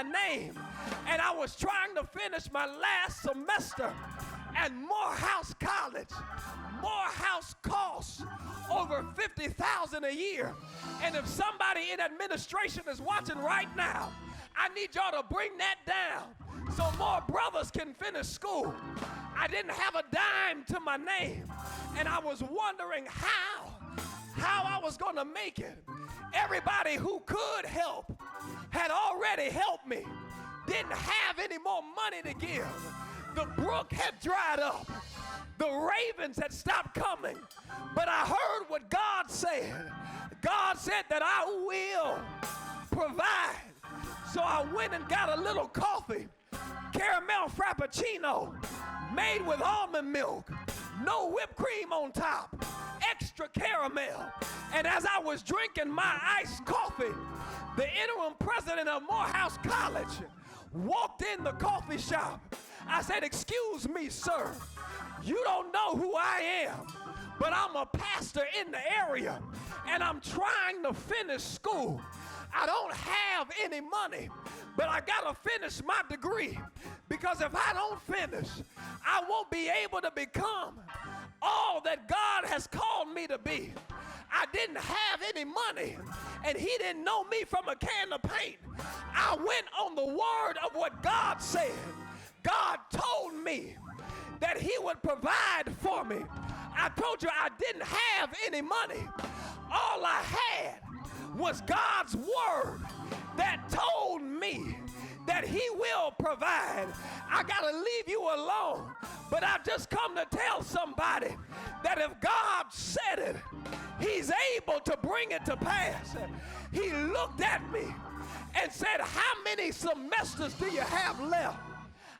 my name, and I was trying to finish my last semester at Morehouse College. Morehouse costs over $50,000 a year. And if somebody in administration is watching right now, I need y'all to bring that down so more brothers can finish school. I didn't have a dime to my name, and I was wondering how I was going to make it. Everybody who could help had already helped me. Didn't have any more money to give. The brook had dried up. The ravens had stopped coming. But I heard what God said. God said that I will provide. So I went and got a little coffee, caramel frappuccino, made with almond milk, no whipped cream on top, extra caramel. And as I was drinking my iced coffee, the interim president of Morehouse College walked in the coffee shop. I said, "Excuse me, sir, you don't know who I am, but I'm a pastor in the area, and I'm trying to finish school. I don't have any money, but I gotta finish my degree, because if I don't finish, I won't be able to become all that God has called me to be." I didn't have any money, and he didn't know me from a can of paint. I went on the word of what God said. God told me that he would provide for me. I told you I didn't have any money. All I had was God's word that told me that he will provide. I gotta leave you alone, but I've just come to tell somebody that if God said it, he's able to bring it to pass. He looked at me and said, "How many semesters do you have left?"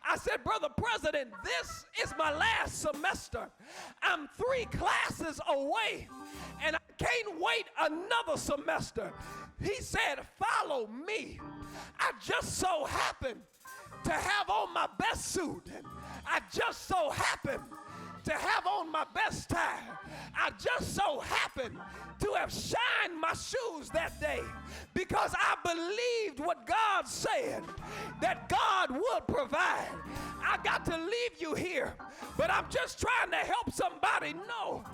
I said, "Brother President, this is my last semester. I'm 3 classes away, and I can't wait another semester." He said, "Follow me." I just so happened to have on my best suit. I just so happened to have on my best tie. I just so happened to have shined my shoes that day because I believed what God said, that God would provide. I got to leave you here, but I'm just trying to help somebody know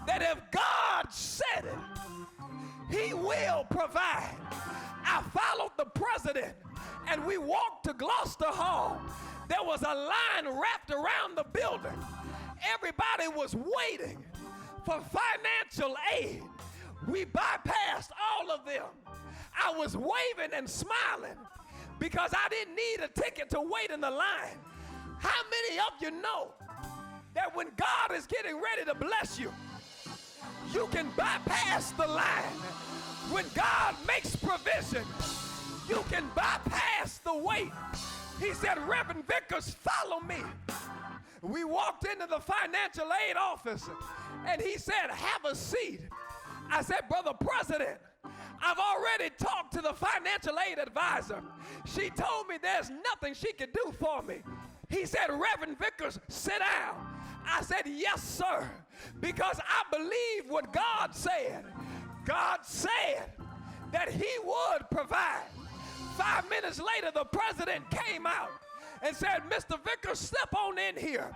that if God said it, he will provide. I followed the president, and we walked to Gloucester Hall. There was a line wrapped around the building. Everybody was waiting for financial aid. We bypassed all of them. I was waving and smiling because I didn't need a ticket to wait in the line. How many of you know that when God is getting ready to bless you, you can bypass the line? When God makes provision, you can bypass the wait. He said, "Reverend Vickers, follow me." We walked into the financial aid office, and he said, "Have a seat." I said, "Brother President, I've already talked to the financial aid advisor. She told me there's nothing she could do for me." He said, "Reverend Vickers, sit down." I said, "Yes, sir," because I believe what God said. God said that he would provide. 5 minutes later, the president came out and said, "Mr. Vickers, step on in here."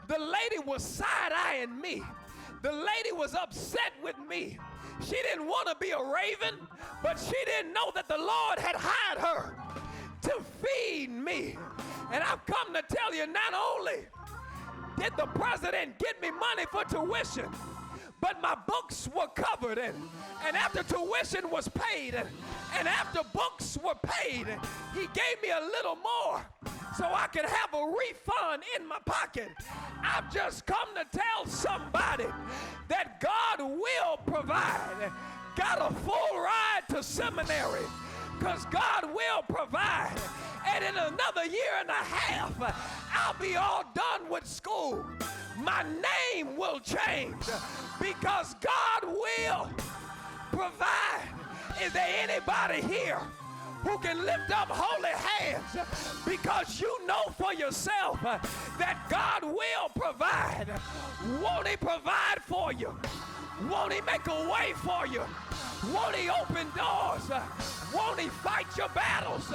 The lady was side-eyeing me. The lady was upset with me. She didn't want to be a raven, but she didn't know that the Lord had hired her to feed me. And I've come to tell you, not only did the president get me money for tuition, but my books were covered, and after tuition was paid, and after books were paid, he gave me a little more so I could have a refund in my pocket. I've just come to tell somebody that God will provide. Got a full ride to seminary because God will provide. And in another year and a half, I'll be all done with school. My name will change because God will provide. Is there anybody here who can lift up holy hands because you know for yourself that God will provide? Won't he provide for you? Won't he make a way for you? Won't he open doors? Won't he fight your battles?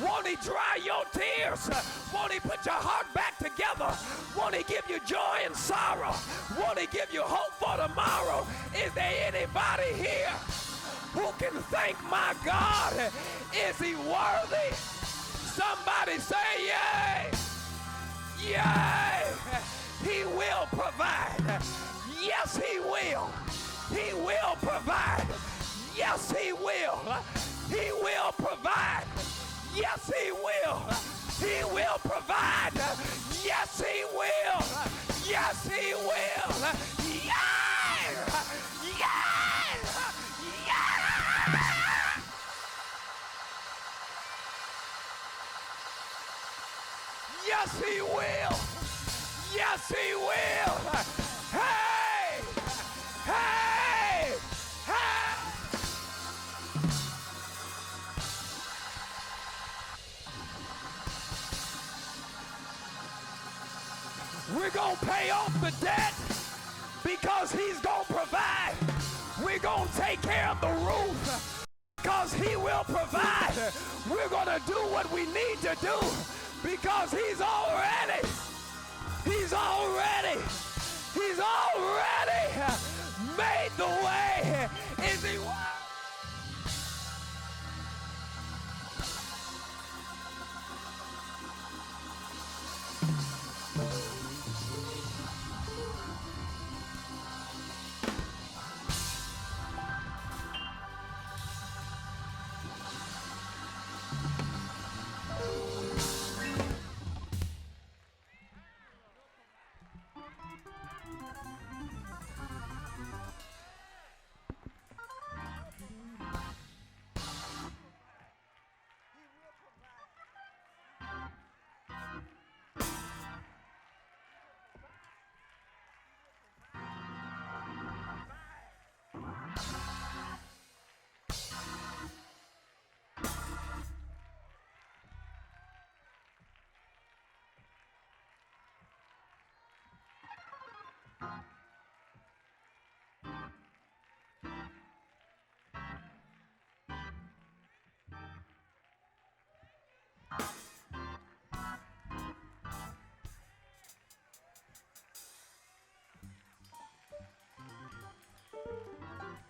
Won't he dry your tears? Won't he put your heart back together? Won't he give you joy and sorrow? Won't he give you hope for tomorrow? Is there anybody here who can thank my God? Is he worthy? Somebody say yay! Yay! He will provide. Yes, he will. He will provide. Yes, he will. He will provide. Yes, he will. He will provide. Yes, he will. Yes, he will. Yeah! Yeah! Yeah! Yes, he will. Yes, he will. Hey! Hey! Hey! We're going to pay off the debt because he's going to provide. We're going to take care of the roof because he will provide. We're going to do what we need to do because he's already made the way. Is he?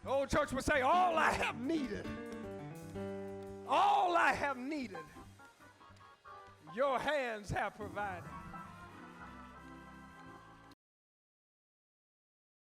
The old church would say, all I have needed, your hands have provided.